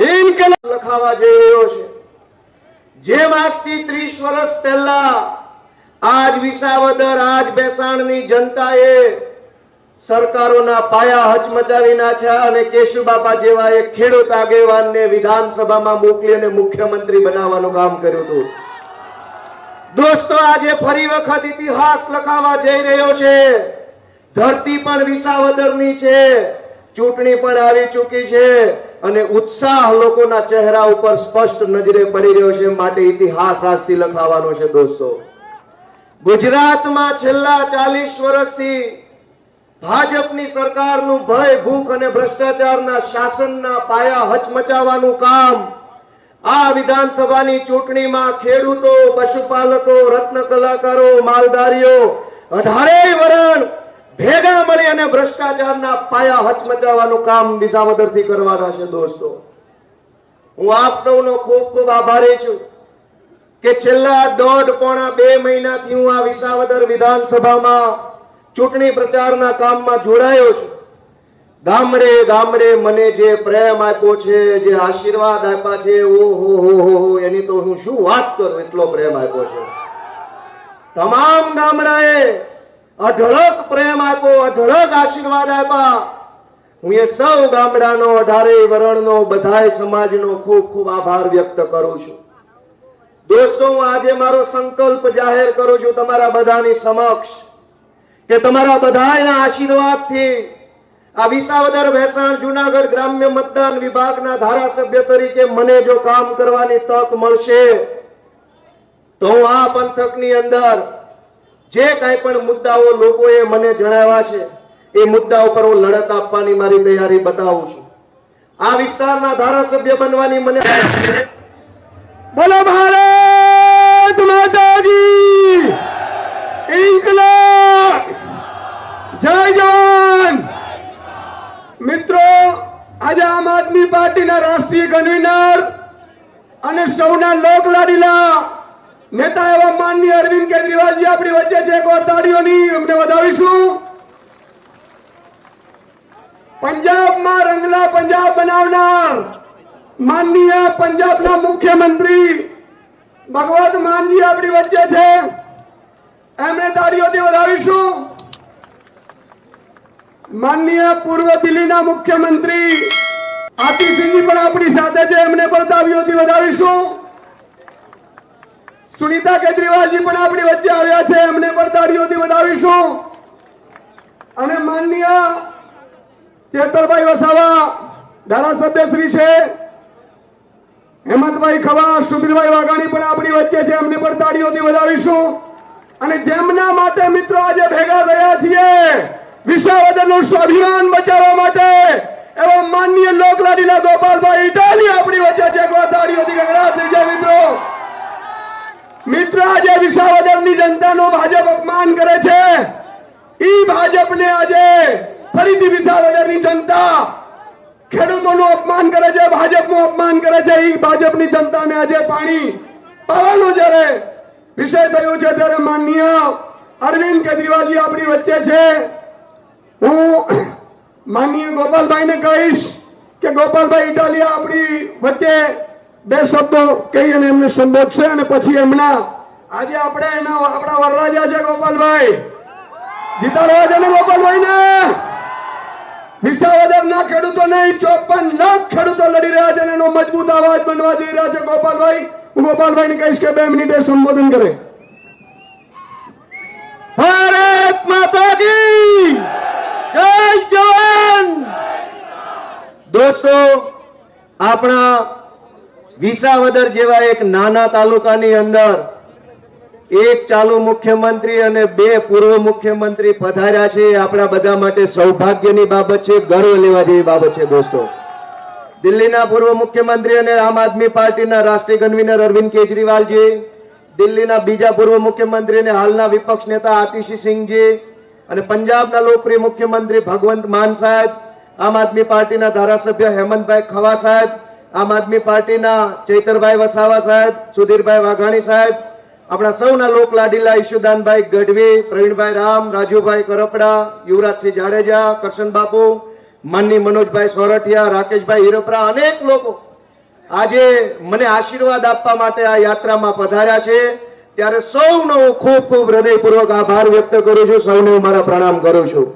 ઇન્કલાબ લખાવા જઈ રહ્યો છે। જેમ આજથી 30 વર્ષ પહેલા આજ વિસાવદર, આજ ભેસાણની જનતાએ સરકારોના પાયા હચમચાવી નાખ્યા અને કેશુબાપા જેવા એક ખેડૂત આગેવાનને વિધાનસભામાં મોકલી અને મુખ્યમંત્રી બનાવવાનું કામ કર્યું હતું। દોસ્તો, આજે ફરી વખત ઇતિહાસ લખાવા જઈ રહ્યો છે। ધરતી પણ વિસાવદરની છે, ચૂંટણી પણ આવી ચૂકી છે અને ઉત્સાહ લોકોના ચહેરા ઉપર સ્પષ્ટ નજરે પડી રહ્યો છે। માટે ઇતિહાસ આજથી લખાવાનો છે। દોસ્તો, ગુજરાતમાં છેલ્લા 40 વર્ષથી ભાજપની સરકારનું ભય, ભૂખ અને ભ્રષ્ટાચારના શાસનના પાયા હચમચાવવાનું કામ આ વિધાનસભાની ચૂંટણીમાં ખેડૂતો, પશુપાલકો, રત્ન કલાકારો, માલધારીઓ 18 વરણ ભેગા મળી અને ભ્રષ્ટાચારના પાયા હચમચાવવાનું કામ વિસાવદરથી કરવાના છે। દોસ્તો, હું આપ સૌનો ખૂબ ખૂબ આભારી છું કે છેલ્લા 1.5-2 મહિનાથી હું આ વિસાવદર વિધાનસભામાં ચૂંટણી પ્રચારના કામમાં જોડાયો છું। ગામડે ગામડે મને જે પ્રેમ આપ્યો છે, જે આશીર્વાદ આપ્યા છે, ઓહો એની તો હું શું વાત કરું, એટલો પ્રેમ આપ્યો છે। તમામ ગામડાએ અઢળક પ્રેમ આપ્યો, અઢળક આશીર્વાદ આપ્યા। હું એ સૌ ગામડાનો, 18 વરણનો, બધાય સમાજનો ખૂબ ખૂબ આભાર વ્યક્ત કરું છું। દોસ્તો, હું આજે મારો સંકલ્પ જાહેર કરું છું તમારા બધાની સમક્ષ કે તમારા બધાના આશીર્વાદથી આ વિસાવદર, ભેસાણ, જુનાગઢ ગ્રામ્ય મતદાન વિભાગના ધારાસભ્ય તરીકે મને જો કામ કરવાની તક મળશે તો હું આ પંથકની અંદર જે કાંઈ પણ મુદ્દાઓ લોકોએ મને જણાવ્યા છે એ મુદ્દા ઉપર હું લડત આપવાની મારી તૈયારી બતાવું છું। આ વિસ્તારના ધારાસભ્ય બનવાની મને બોલો ભારત માતા કી ઇન્કલાબ, જય જવાન। મિત્રો, આજે આમ આદમી પાર્ટીના રાષ્ટ્રીય કન્વીનર અને સૌના લોકલાડીલા નેતા એવા માનનીય અરવિંદ કેજરીવાલજી આપણી વચ્ચે છે। એક વાર તાળીઓની અમને વધાવીશું। પંજાબમાં રંગલા પંજાબ બનાવનાર માનનીય પંજાબના મુખ્યમંત્રી ભગવત માનજી આપણી વચ્ચે છે, એમને તાળીઓથી વધાવીશું। માનનીય પૂર્વ દિલ્હીના મુખ્યમંત્રી આતિશસિંહજી પણ આપણી સાથે છે, એમને પણ તાળીઓથી વધાવીશું। સુનીતા કેજરીવાલજી પણ આપણી વચ્ચે આવ્યા છે, એમને પણ તાળીઓથી વધાવીશું। અને માનનીય ચેતરભાઈ વસાવા ધારાસભ્ય શ્રી છે, હેમંતભાઈ ખવા, સુબીરભાઈ વાઘાણી પણ આપણી વચ્ચે છે, એમને પણ તાળીઓથી વધાવીશું। અને જેમના માટે મિત્રો આજે ભેગા થયા છીએ વિસાવદરનું સ્વાભિમાન બચાવવા માટે એવા માનનીય લોકલાડીલા ગોપાલભાઈ ઇટાલી આપણી વચ્ચે છે। તાળીઓથી ગગડાટ થઈ જાય। મિત્રો, આજે વિસાવદરની જનતાનું ભાજપ અપમાન કરે છે, ઈ ભાજપને આજે ફરીથી વિસાવદરની જનતા ખેડૂતોનું અપમાન કરે છે, ભાજપનું અપમાન કરે છે। ઈ ભાજપની જનતાને આજે પાણી પાવાનું જ્યારે વિષય થયું છે ત્યારે માનનીય અરવિંદ કેજરીવાલજી આપણી વચ્ચે છે। હું માનનીય ગોપાલભાઈને કહીશ કે ગોપાલભાઈ ઇટાલિયા આપણી વચ્ચે 2 શબ્દો કહી અને એમને સંબોધશે અને પછી એમના આજે આપણે આપણા વરરાજા છે ગોપાલભાઈ, જીતાડવા છે ને ગોપાલભાઈને। વિસાવદરના ખેડૂતોને 54 લાખ ખેડૂતો લડી રહ્યા છે અને એનો મજબૂત અવાજ બનવા જઈ રહ્યા છે ગોપાલભાઈ। હું ગોપાલભાઈને કહીશ કે 2 મિનિટે સંબોધન કરે। ભારત માતા કી જય જવાન। દોસ્તો, આપણા વિસાવદર જેવા એક નાના તાલુકાની અંદર એક ચાલુ મુખ્યમંત્રી અને 2 પૂર્વ મુખ્યમંત્રી પધાર્યા છે। આપણા બધા માટે સૌભાગ્યની બાબત છે, ગર્વ લેવા જેવી બાબત છે। દોસ્તો, દિલ્હીના પૂર્વ મુખ્યમંત્રી અને આમ આદમી પાર્ટીના રાષ્ટ્રીય કન્વીનર અરવિંદ કેજરીવાલજી, દિલ્હીના બીજા પૂર્વ મુખ્યમંત્રી અને હાલના વિપક્ષ નેતા આતિશસિંહજી અને પંજાબના લોકપ્રિય મુખ્યમંત્રી ભગવંત માન સાહેબ, આમ આદમી પાર્ટીના ધારાસભ્ય હેમંતભાઈ ખવા સાહેબ, આમ આદમી પાર્ટીના ચૈતરભાઈ વસાવા સાહેબ, સુધીરભાઈ વાઘાણી સાહેબ, આપણા સૌના લોકલાડીલા ઈશુદાનભાઈ ગઢવી, પ્રવીણભાઈ રામ, રાજુભાઈ કરપડા, યુવરાજસિંહ જાડેજા, કરશન બાપુ, માનની મનોજભાઈ સોરઠિયા, રાકેશભાઈ હિરોપરા, અનેક લોકો આજે મને આશીર્વાદ આપવા માટે આ યાત્રામાં પધાર્યા છે, ત્યારે સૌનો હું ખૂબ ખૂબ હૃદયપૂર્વક આભાર વ્યક્ત કરું છું, સૌને હું મારા પ્રણામ કરું છું.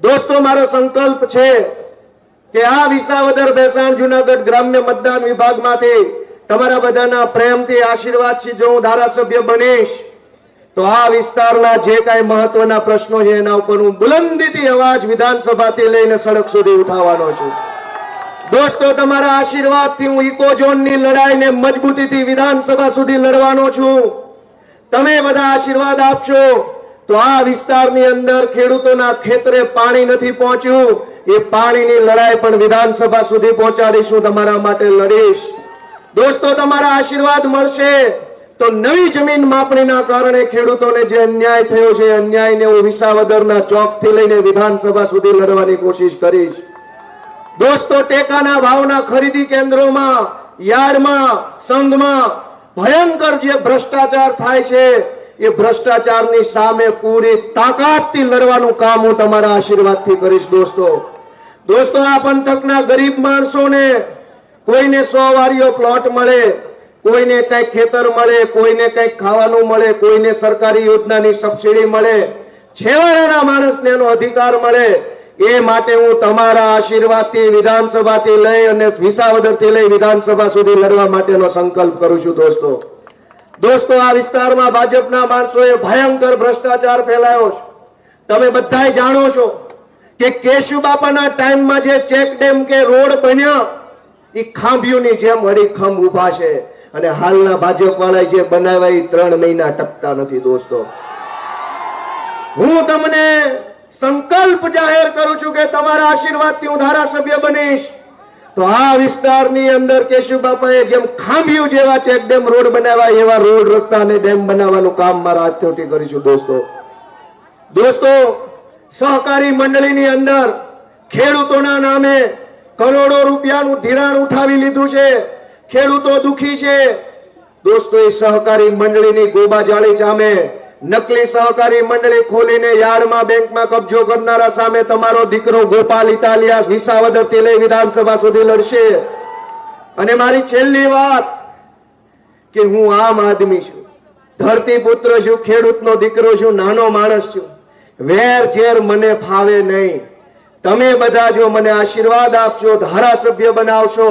દોસ્તો, મારો સંકલ્પ છે કે આ વિસાવદર ભેસાણ જુનાગઢ ગ્રામ્ય મતદાન વિભાગમાંથી તમારા બધાના પ્રેમથી આશીર્વાદથી જો હું ધારાસભ્ય બનીશ તો આ વિસ્તારના જે કાંઈ મહત્વના પ્રશ્નો છે એના ઉપર હું બુલંદીથી અવાજ વિધાનસભાથી લઈને સડક સુધી ઉઠાવવાનો છું. દોસ્તો, તમારા આશીર્વાદથી હું ઇકો ઝોનની લડાઈને મજબૂતીથી વિધાનસભા સુધી લડવાનો છું. તમે બધા આશીર્વાદ આપશો તો આ વિસ્તારની અંદર ખેડૂતોના ખેતરે પાણી નથી પહોંચ્યું, એ પાણીની લડાઈ પણ વિધાનસભા સુધી પહોંચાડીશું, તમારા માટે લડીશ. દોસ્તો, તમારા આશીર્વાદ મળશે તો નવી જમીન માપણીના કારણે ખેડૂતોને જે અન્યાય થયો છે, અન્યાયને હું વિસાવદરના ચોકથી લઈને વિધાનસભા સુધી લડવાની કોશિશ કરીશ. દોસ્તો, ટેકાના ભાવના ખરીદી કેન્દ્રોમાં, યાર્ડમાં, સંઘમાં ભયંકર જે ભ્રષ્ટાચાર થાય છે, એ ભ્રષ્ટાચારની સામે પૂરી તાકાતથી લડવાનું કામ હું તમારા આશીર્વાદથી કરીશ. દોસ્તો, આ પંથકના ગરીબ માણસોને કોઈને 100 વારીઓ પ્લોટ મળે, કોઈને કઈક ખેતર મળે, કોઈને કઈક ખાવાનું મળે, કોઈને સરકારી યોજનાની સબસિડી મળે, છેવાડાના માણસને એનો અધિકાર મળે, એ માટે હું તમારા આશીર્વાદથી વિધાનસભાથી લઈ અને વિસાવદરથી લઈ વિધાનસભા સુધી લડવા માટેનો સંકલ્પ કરું છું. દોસ્તો, આ વિસ્તારમાં ભાજપના માણસોએ ભયંકર ભ્રષ્ટાચાર ફેલાયો છે. તમે બધાય જાણો છો કે કેશુબાપાના ટાઈમમાં જે ચેક ડેમ કે રોડ બન્યા એ ખાંભીઓની જેમ અડીખમ ઉભા છે, અને હાલના ભાજપ વાળા જે બનાવ્યા એ 3 મહિના ટકતા નથી. દોસ્તો, હું તમને સંકલ્પ જાહેર કરું છું કે તમારા આશીર્વાદથી હું ધારાસભ્ય બનીશ તો આ વિસ્તારની અંદર કેશુબાપાએ જેમ ખાંભીઓ જેવા ચેક ડેમ રોડ બનાવ્યા એવા રોડ રસ્તા અને ડેમ બનાવવાનું કામ મારા હાથથી કરીશું. દોસ્તો, સહકારી મંડળીની અંદર ખેડૂતોના નામે કરોડો રૂપિયાનું ધિરાણ ઉઠાવી લીધું છે, ખેડૂતો દુખી છે. દોસ્તો, એ સહકારી મંડળીની ગોબાજાળી સામે નકલી સહકારી મંડળી ખોલીને યાર્ડમાં, બેંકમાં કબજો કરનારા સામે તમારો દીકરો ગોપાલ ઇટાલિયા વિસાવદરથી લઈ વિધાનસભા સુધી લડશે. અને મારી છેલ્લી વાત કે હું આમ આદમી છું, ધરતીપુત્ર છું, ખેડૂતનો દીકરો છું, નાનો માણસ છું. વેર ઝેર મને ફાવે નહીં. તમે બધા જો મને આશીર્વાદ આપશો, ધારાસભ્ય બનાવશો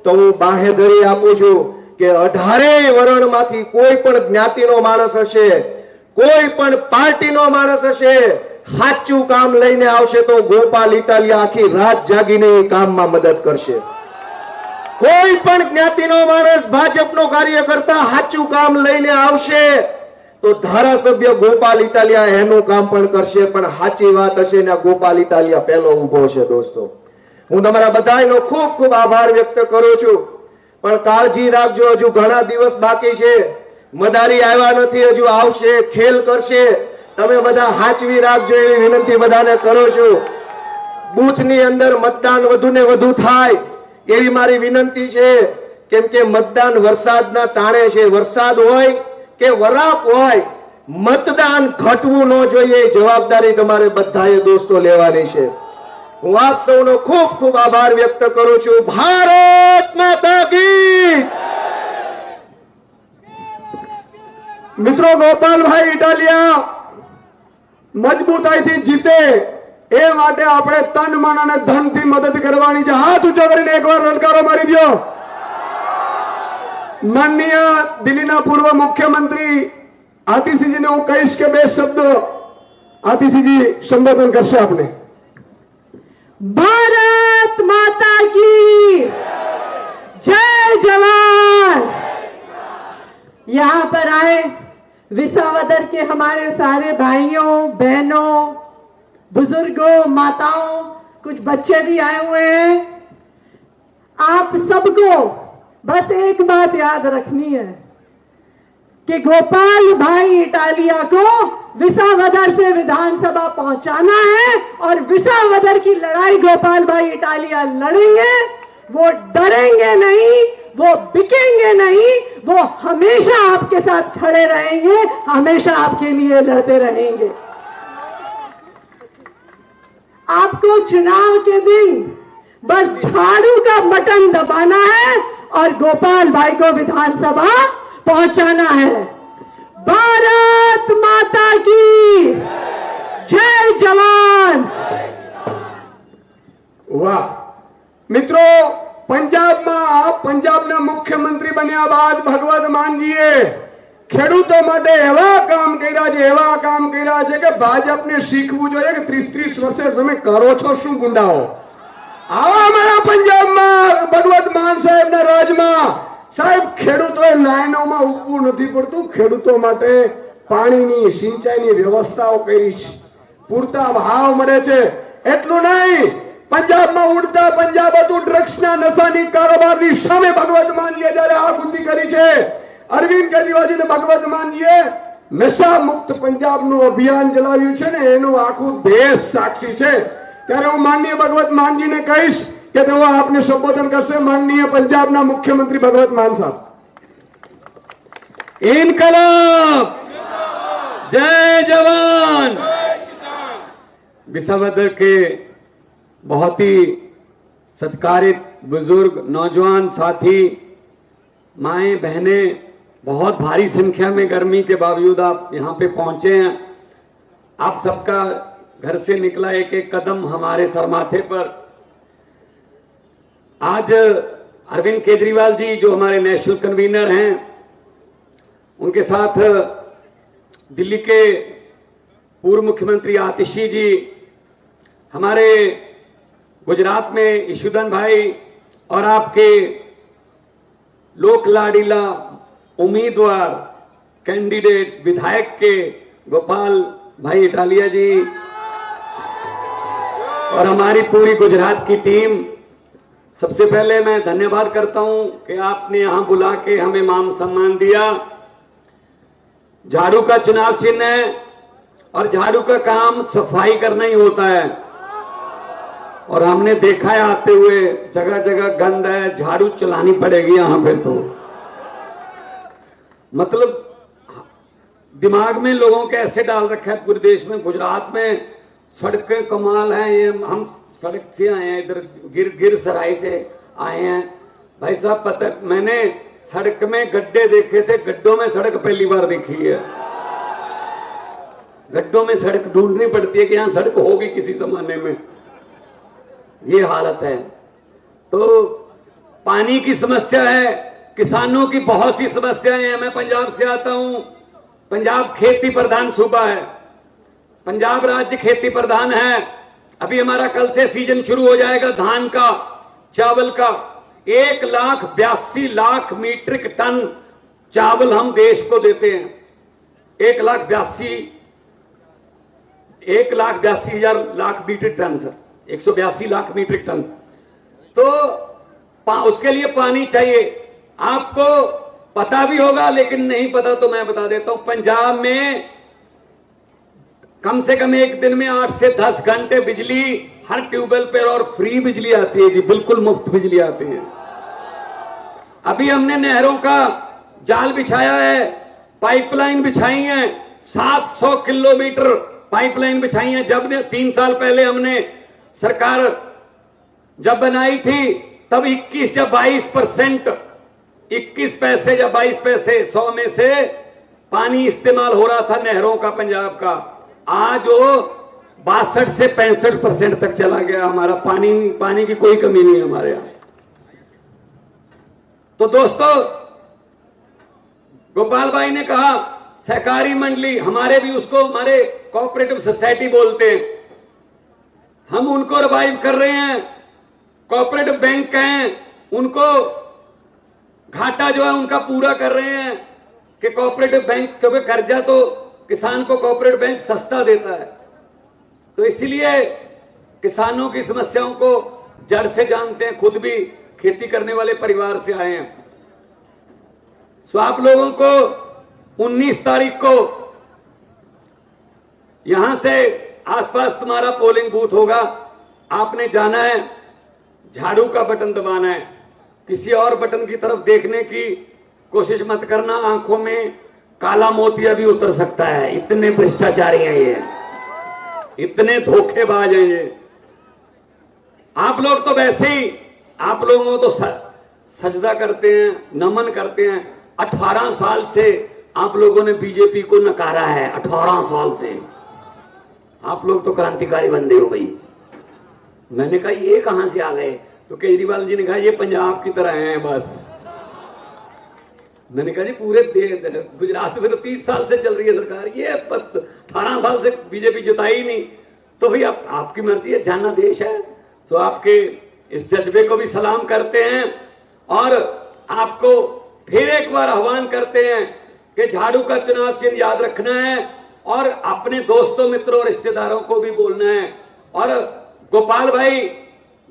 તો હું બાહેધરી આપું છું કે 18 વરણમાંથી કોઈ પણ જ્ઞાતિનો માણસ હશે, કોઈ પણ પાર્ટીનો માણસ હશે, સાચું કામ લઈને આવશે તો ગોપાલ ઇટાલિયા આખી રાત જાગીને એ કામમાં મદદ કરશે. કોઈ પણ જ્ઞાતિનો માણસ ભાજપનો કાર્યકર્તા સાચું કામ લઈને આવશે તો ધારાસભ્ય ગોપાલ ઇટાલિયા એનું કામ પણ કરશે, પણ સાચી વાત હશે ને ગોપાલ ઇટાલિયા પહેલો ઉભો છે. દોસ્તો, હું તમારા બધાનો ખૂબ ખૂબ આભાર વ્યક્ત કરું છું, પણ કાળજી રાખજો, હજુ ઘણા દિવસ બાકી છે. મદારી આવ્યા નથી, હજુ આવશે, ખેલ કરશે. તમે બધા હાચવી રાખજો એવી વિનંતી બધાને કરું છું. બૂથની અંદર મતદાન વધુ ને વધુ થાય એવી મારી વિનંતી છે, કેમ કે મતદાન વરસાદના તાણે છે. વરસાદ હોય કે વરાપ હોય, મતદાન ઘટવું ન જોઈએ, જવાબદારી તમારે બધાએ દોસ્તો લેવાની છે. હું આપ સૌનો ખૂબ ખૂબ આભાર વ્યક્ત કરું છું. ભારત માતા કી. મિત્રો, ગોપાલભાઈ ઇટાલિયા મજબૂતાઈથી જીતે એ માટે આપણે તન મન અને ધનથી મદદ કરવાની છે. હાથ ઊંચો કરીને એકવાર લલકારો મારી દો. માનનીય દિલ્હીના પૂર્વ મુખ્યમંત્રી આતિશીજીને હું કહીશ કે 2 શબ્દો આતિશીજી સંબોધન કરશે આપને. भारत माता की जय जवान। यहाँ पर आए विसावदर के हमारे सारे भाइयों, बहनों, बुजुर्गों, माताओं, कुछ बच्चे भी आए हुए हैं. आप सबको बस एक बात याद रखनी है कि गोपाल भाई इटालिया को विसावदर से विधानसभा पहुंचाना है और विसावदर की लड़ाई गोपाल भाई इटालिया लड़ेंगे. वो डरेंगे नहीं, वो बिकेंगे नहीं, वो हमेशा आपके साथ खड़े रहेंगे, हमेशा आपके लिए लड़ते रहेंगे. आपको चुनाव के दिन बस झाड़ू का बटन दबाना है और गोपाल भाई को विधानसभा पहुंचाना है। भारत माता की जय जवान। વાહ મિત્રો, પંજાબના મુખ્યમંત્રી બન્યા બાદ ભગવત માનજીએ ખેડૂતો માટે એવા કામ કર્યા છે કે ભાજપને શીખવું જોઈએ કે 30 વર્ષે તમે કરો છો શું ગુંડાઓ। આવા અમારા પંજાબમાં ભગવત માન સાહેબના રાજમાં સાહેબ ખેડૂતોએ લાઈનોમાં ઉભવું નથી પડતું। ખેડૂતો માટે પાણીની સિંચાઈની વ્યવસ્થાઓ કરી છે, પૂરતા ભાવ મળે છે। એટલું નહીં, પંજાબમાં ઉડતા પંજાબ હતું ડ્રગ્સના નશાની કારોબારની સામે ભગવત માનજીએ જયારે આગ ઊંધી કરી છે। અરવિંદ કેજરીવાલજીને ભગવત માનજીએ નશા મુક્ત પંજાબનું અભિયાન ચલાવ્યું છે ને એનું આખું દેશ સાક્ષી છે। ત્યારે હું માનનીય ભગવત માનજીને કહીશ કે તેઓ આપને સંબોધન કરશે। માનનીય પંજાબના મુખ્યમંત્રી ભગવત માન સાહેબ। इनकलाब, जय जवान। विसावदर के बहुत ही सत्कारित बुजुर्ग नौजवान साथी, माएं बहनें, बहुत भारी संख्या में गर्मी के बावजूद आप यहाँ पे पहुंचे हैं। आप सबका घर से निकला एक एक कदम हमारे सरमाथे पर। आज अरविंद केजरीवाल जी जो हमारे नेशनल कन्वीनर हैं, उनके साथ दिल्ली के पूर्व मुख्यमंत्री आतिशी जी, हमारे गुजरात में ईशुदन भाई और आपके लोक लाडीला उम्मीदवार कैंडिडेट विधायक के गोपाल भाई इटालिया जी और हमारी पूरी गुजरात की टीम, सबसे पहले मैं धन्यवाद करता हूं कि आपने यहां बुला के हमें मान सम्मान दिया। झाड़ू का चुनाव चिन्ह है और झाड़ू का काम सफाई करना ही होता है, और हमने देखा है आते हुए जगह जगह गंद है, झाड़ू चलानी पड़ेगी यहां पे। तो मतलब दिमाग में लोगों के ऐसे डाल रखा है पूरे देश में, गुजरात में सड़कें कमाल हैं। ये हम सड़क से आए हैं, इधर गिर सराय से आए हैं भाई साहब। पता, मैंने सड़क में गड्ढे देखे थे, गड्ढों में सड़क पहली बार देखी है। गड्ढों में सड़क ढूंढनी पड़ती है कि यहां सड़क होगी किसी जमाने में, ये हालत है। तो पानी की समस्या है, किसानों की बहुत सी समस्याएं हैं। मैं पंजाब से आता हूं, पंजाब खेती प्रधान सूबा है, पंजाब राज्य खेती प्रधान है। अभी हमारा कल से सीजन शुरू हो जाएगा धान का, चावल का। 1,82,00,000 मीट्रिक टन चावल हम देश को देते हैं। 1,82,000 metric tonne sir, 182 lakh metric tonne. तो उसके लिए पानी चाहिए। आपको पता भी होगा, लेकिन नहीं पता तो मैं बता देता हूं। पंजाब में कम से कम एक दिन में 8 से 10 घंटे बिजली हर ट्यूबवेल पर और फ्री बिजली आती है जी, बिल्कुल मुफ्त बिजली आती है। अभी हमने नहरों का जाल बिछाया है, पाइपलाइन बिछाई है, 700 किलोमीटर पाइपलाइन बिछाई है। जब 3 साल पहले हमने सरकार जब बनाई थी तब 21 या 22%, 21 पैसे या 22 पैसे 100 में से पानी इस्तेमाल हो रहा था नहरों का पंजाब का। आज वो 62 से 65% तक चला गया। हमारा पानी की कोई कमी नहीं है हमारे यहां। तो दोस्तों, गोपाल भाई ने कहा सहकारी मंडली, हमारे भी उसको हमारे कोऑपरेटिव सोसाइटी बोलते हैं, हम उनको रिवाइव कर रहे हैं। कोऑपरेटिव बैंक हैं, उनको घाटा जो है उनका पूरा कर रहे हैं कि कोऑपरेटिव बैंक, क्योंकि कर्जा तो किसान को कोऑपरेटिव बैंक सस्ता देता है। तो इसलिए किसानों की समस्याओं को जड़ से जानते हैं, खुद भी खेती करने वाले परिवार से आए हैं। सो आप लोगों को 19 तारीख को यहां से आसपास तुम्हारा पोलिंग बूथ होगा, आपने जाना है, झाड़ू का बटन दबाना है। किसी और बटन की तरफ देखने की कोशिश मत करना, आंखों में काला मोतिया भी उतर सकता है। इतने भ्रष्टाचारी हैं ये, इतने धोखेबाज हैं ये। आप लोग तो वैसे ही, आप लोगों को तो सजदा करते हैं, नमन करते हैं। 18 साल से आप लोगों ने बीजेपी को नकारा है, 18 साल से। आप लोग तो क्रांतिकारी बंदे हो भाई। मैंने कहा ये कहां से आ गए? तो केजरीवाल जी ने कहा ये पंजाब की तरह हैं बस। मैंने कहा जी पूरे गुजरात में तो 30 साल से चल रही है सरकार, ये 18 साल से बीजेपी जिताई ही नहीं। तो भाई आपकी मर्जी है, जाना देश है। तो आपके इस जज्बे को भी सलाम करते हैं और आपको फिर एक बार आह्वान करते हैं कि झाड़ू का चुनाव चिन्ह याद रखना है और अपने दोस्तों, मित्रों और रिश्तेदारों को भी बोलना है। और गोपाल भाई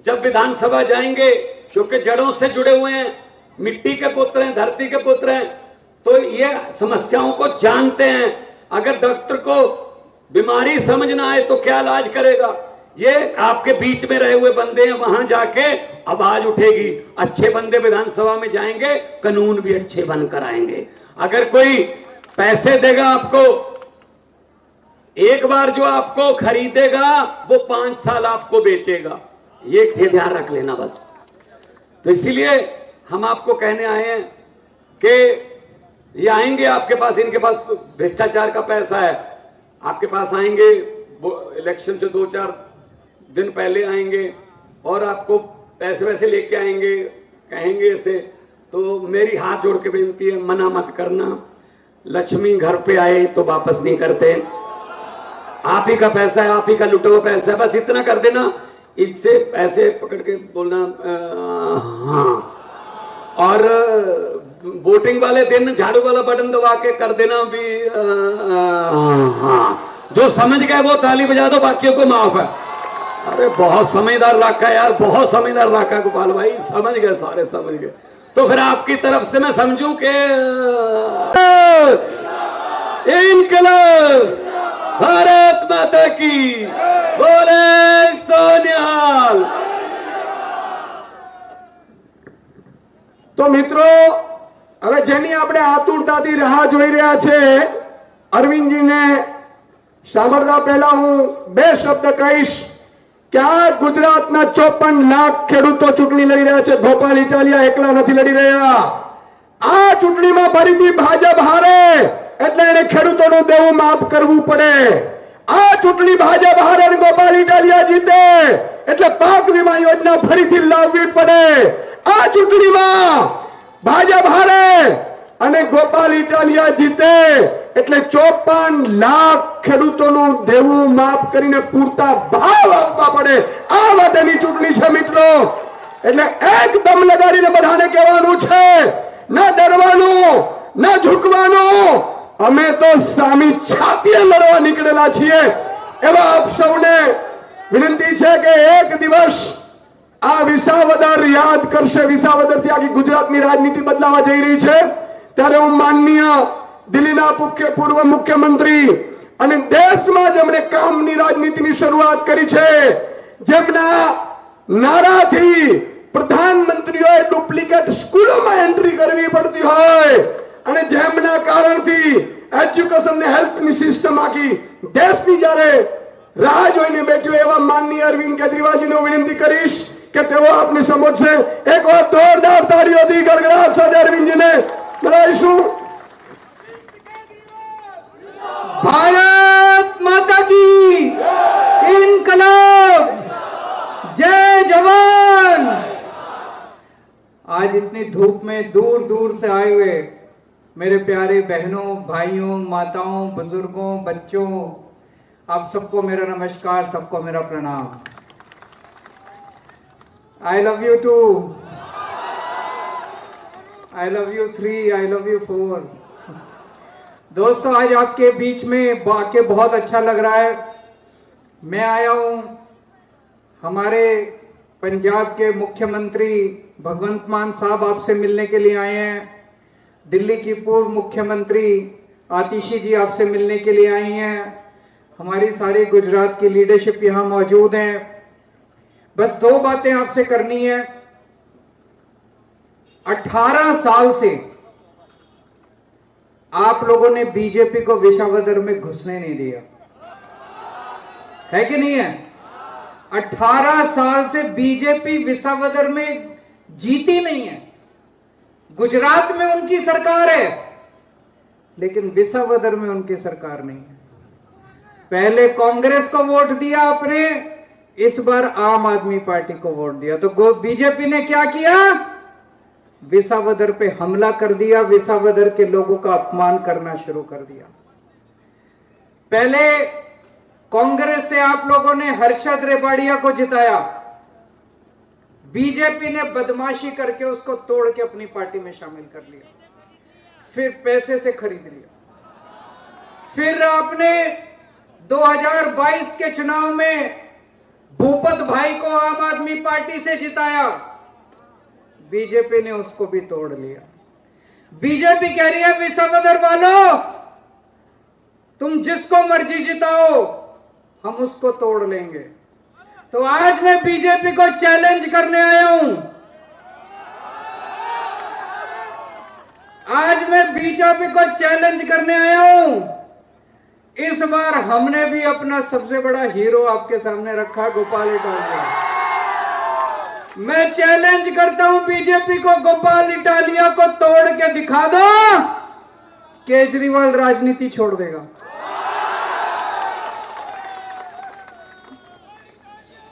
जब विधानसभा जाएंगे, क्योंकि जड़ों से जुड़े हुए हैं, मिट्टी के पुत्र हैं, धरती के पुत्र हैं, तो ये समस्याओं को जानते हैं। अगर डॉक्टर को बीमारी समझ ना आए तो क्या इलाज करेगा? ये आपके बीच में रहे हुए बंदे हैं, वहां जाके आवाज उठेगी। अच्छे बंदे विधानसभा में जाएंगे, कानून भी अच्छे बनकर आएंगे। अगर कोई पैसे देगा आपको, एक बार जो आपको खरीदेगा वो 5 साल आपको बेचेगा, ये ध्यान रख लेना बस। तो इसीलिए हम आपको कहने आए हैं कि ये आएंगे आपके पास, इनके पास भ्रष्टाचार का पैसा है, आपके पास आएंगे, वो इलेक्शन से 2-4 दिन पहले आएंगे और आपको पैसे वैसे लेके आएंगे, कहेंगे ऐसे। तो मेरी हाथ जोड़ के विनती है, मना मत करना। लक्ष्मी घर पे आए तो वापस नहीं करते। आप ही का पैसा है, आप ही का लुटा हुआ पैसा है, बस इतना कर देना। इससे पैसे पकड़ के बोलना हाँ, और वोटिंग वाले दिन झाड़ू वाला बटन दबा के कर देना भी हाँ। जो समझ गए वो ताली बजा दो, बाकियों को माफ है। अरे बहुत समझदार इलाका है यार, बहुत समझदार इलाका है गोपाल भाई, समझ गए, सारे समझ गए। तो फिर आपकी तरफ से मैं समझूं कि इनकलाब भारत माता की, बोले सोनिहाल। તો મિત્રો, હવે જેની આપણે આતુરતાથી રાહ જોઈ રહ્યા છે, અરવિંદજીને સાંભળતા પહેલા હું 2 શબ્દ કહીશ કે આ ગુજરાતના 54 લાખ ખેડૂતો ચૂંટણી લડી રહ્યા છે। ગોપાલ ઇટાલિયા એકલા નથી લડી રહ્યા। આ ચૂંટણીમાં ફરીથી ભાજપ હારે એટલે એને ખેડૂતોનું દેવું માફ કરવું પડે। આ ચૂંટણી ભાજપ હારે અને ગોપાલ ઇટાલિયા જીતે એટલે પાક વીમા યોજના ફરીથી લાવવી પડે। આ ચૂંટણીમાં ભાજપ હારે અને ગોપાલ ઇટાલિયા જીતે એટલે 54 લાખ ખેડૂતોનું દેવું માફ કરીને પૂરતા ભાવ આપવા પડે। આ માટેની ચૂંટણી છે મિત્રો। એટલે એકદમ લગાડીને બધાને કહેવાનું છે, ના ડરવાનું, ના ઝૂકવાનું। અમે તો સામી છાતીએ લડવા નીકળેલા છીએ। એવા આપ સૌને વિનંતી છે કે એક દિવસ આ વિસાવદર યાદ કરશે। વિસાવદરથી આખી ગુજરાતની રાજનીતિ બદલાવા જઈ રહી છે। ત્યારે હું માનનીય દિલ્હીના પૂર્વ મુખ્યમંત્રી અને દેશમાં જેમણે કામની રાજનીતિની શરૂઆત કરી છે, જેમના નારાથી પ્રધાનમંત્રીઓએ ડુપ્લિકેટ સ્કૂલોમાં એન્ટ્રી કરવી પડતી હોય અને જેમના કારણથી એજ્યુકેશન ને હેલ્થની સિસ્ટમ આખી દેશની જ્યારે રાહ જોઈને બેઠ્યો, એવા માનનીય અરવિંદ કેજરીવાલજીને હું વિનંતી કરીશ કે તેઓ આપની સમક્ષ એક વાર જોરદાર તાળીઓથી ગડગડાટ સાથે અરવિંદજીને બોલાવીશું। भारत माता की, इनकलाब, जय जवान। आज इतनी धूप में दूर दूर से आए हुए मेरे प्यारे बहनों, भाइयों, माताओं, बुजुर्गों, बच्चों, आप सबको मेरा नमस्कार, सबको मेरा प्रणाम। I love you 2, I love you 3, I love you 4। दोस्तों, आज आपके बीच में आके बहुत अच्छा लग रहा है। मैं आया हूं, हमारे पंजाब के मुख्यमंत्री भगवंत मान साहब आपसे मिलने के लिए आए हैं। दिल्ली की पूर्व मुख्यमंत्री आतिशी जी आपसे मिलने के लिए आई हैं। हमारी सारी गुजरात की लीडरशिप यहां मौजूद है। बस 2 बातें आपसे करनी है। 18 साल से आप लोगों ने बीजेपी को विसावदर में घुसने नहीं दिया, है कि नहीं है? 18 साल से बीजेपी विसावदर में जीती नहीं है। गुजरात में उनकी सरकार है, लेकिन विसावदर में उनकी सरकार नहीं है। पहले कांग्रेस को वोट दिया आपने, इस बार आम आदमी पार्टी को वोट दिया। तो बीजेपी ने क्या किया? विसावदर पे हमला कर दिया, विसावदर के लोगों का अपमान करना शुरू कर दिया। पहले कांग्रेस से आप लोगों ने हर्षद रेवाड़िया को जिताया, बीजेपी ने बदमाशी करके उसको तोड़ के अपनी पार्टी में शामिल कर लिया, फिर पैसे से खरीद लिया। फिर आपने 2022 के चुनाव में भूपत भाई को आम आदमी पार्टी से जिताया, बीजेपी ने उसको भी तोड़ लिया। बीजेपी कह रही है विसावदर वालों, तुम जिसको मर्जी जिताओ, हम उसको तोड़ लेंगे। तो आज मैं बीजेपी को चैलेंज करने आया हूं। आज मैं बीजेपी को चैलेंज करने आया हूं। इस बार हमने भी अपना सबसे बड़ा हीरो आपके सामने रखा, गोपाल इटालिया। मैं चैलेंज करता हूं बीजेपी को, गोपाल इटालिया को तोड़ के दिखा दो, केजरीवाल राजनीति छोड़ देगा।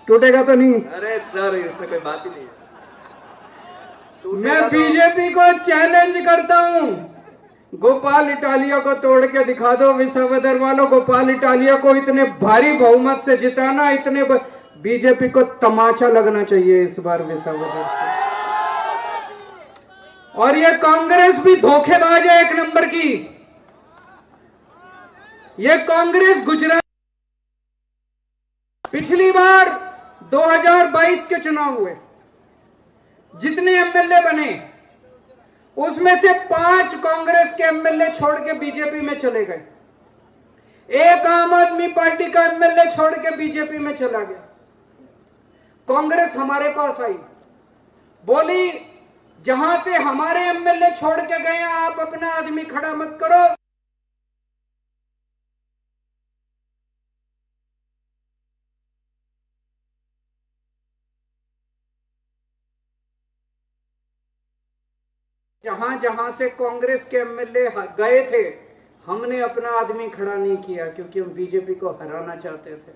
टूटेगा तो नहीं? अरे सर, इससे कोई बात ही नहीं है। मैं बीजेपी को चैलेंज करता हूं, गोपाल इटालिया को तोड़ के दिखा दो। विसावदर वालों, गोपाल इटालिया को इतने भारी बहुमत से जिताना, इतने बीजेपी को तमाचा लगना चाहिए इस बार विसावदर से। और ये कांग्रेस भी धोखेबाज है एक नंबर की। ये कांग्रेस गुजरात, पिछली बार 2022 के चुनाव हुए, जितने एमएलए बने उसमें से 5 कांग्रेस के एमएलए छोड़ के बीजेपी में चले गए, एक आम आदमी पार्टी का एमएलए छोड़ के बीजेपी में चला गया। कांग्रेस हमारे पास आई, बोली जहां से हमारे एमएलए छोड़ के गए आप अपना आदमी खड़ा मत करो। जहां जहां से कांग्रेस के एमएलए गए थे, हमने अपना आदमी खड़ा नहीं किया, क्योंकि हम बीजेपी को हराना चाहते थे।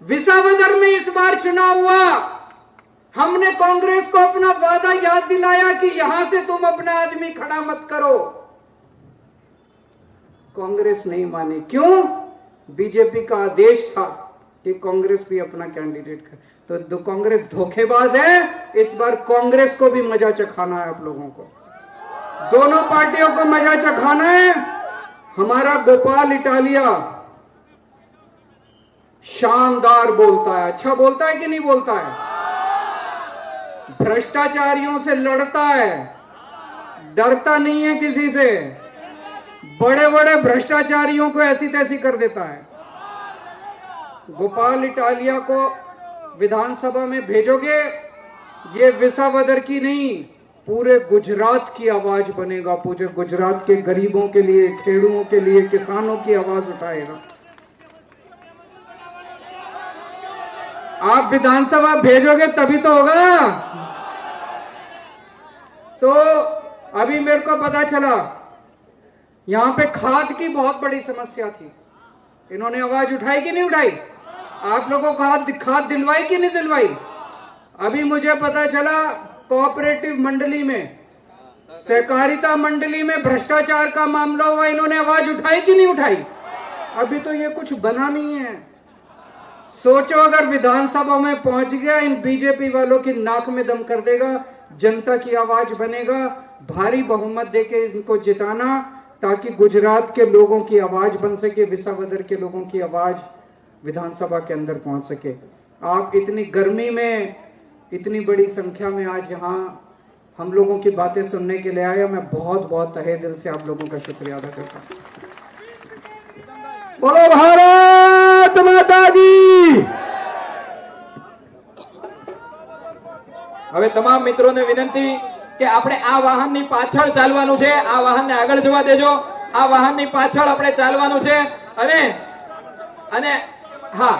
विसावदर में इस बार चुनाव हुआ, हमने कांग्रेस को अपना वादा याद दिलाया कि यहां से तुम अपना आदमी खड़ा मत करो। कांग्रेस नहीं मानी। क्यों? बीजेपी का आदेश था कि कांग्रेस भी अपना कैंडिडेट कर। तो कांग्रेस धोखेबाज है। इस बार कांग्रेस को भी मजा चखाना है आप लोगों को, दोनों पार्टियों को मजा चखाना है। हमारा गोपाल इटालिया शानदार बोलता है, अच्छा बोलता है कि नहीं बोलता है? भ्रष्टाचारियों से लड़ता है, डरता नहीं है किसी से, बड़े बड़े भ्रष्टाचारियों को ऐसी तैसी कर देता है। गोपाल इटालिया को विधानसभा में भेजोगे, ये विसावदर की नहीं, पूरे गुजरात की आवाज बनेगा। पूरे गुजरात के गरीबों के लिए, खेडूओं के लिए, किसानों की आवाज उठाएगा। आप विधानसभा भेजोगे तभी तो होगा। तो अभी मेरे को पता चला यहां पे खाद की बहुत बड़ी समस्या थी, इन्होंने आवाज उठाई कि नहीं उठाई? आप लोगों को खाद दिलवाई कि नहीं दिलवाई? अभी मुझे पता चला कोऑपरेटिव मंडली में, सहकारिता मंडली में भ्रष्टाचार का मामला हुआ, इन्होंने आवाज उठाई कि नहीं उठाई? अभी तो ये कुछ बना नहीं है। सोचो अगर विधानसभा में पहुंच गया, इन बीजेपी वालों की नाक में दम कर देगा, जनता की आवाज बनेगा, भारी बहुमत देके इनको जिताना, ताकि गुजरात के लोगों की आवाज बन सके, विसावदर के लोगों की आवाज विधानसभा के अंदर पहुंच सके। आप इतनी गर्मी में इतनी बड़ी संख्या में आज यहाँ हम लोगों की बातें सुनने के लिए आए, मैं बहुत बहुत तहे दिल से आप लोगों का शुक्रिया अदा करता हूँ। बोलो भारत माता दी। હવે તમામ મિત્રોને વિનંતી કે આપણે આ વાહનની પાછળ ચાલવાનું છે, આ વાહનને આગળ જવા દેજો, આ વાહનની પાછળ આપણે ચાલવાનું છે અને હા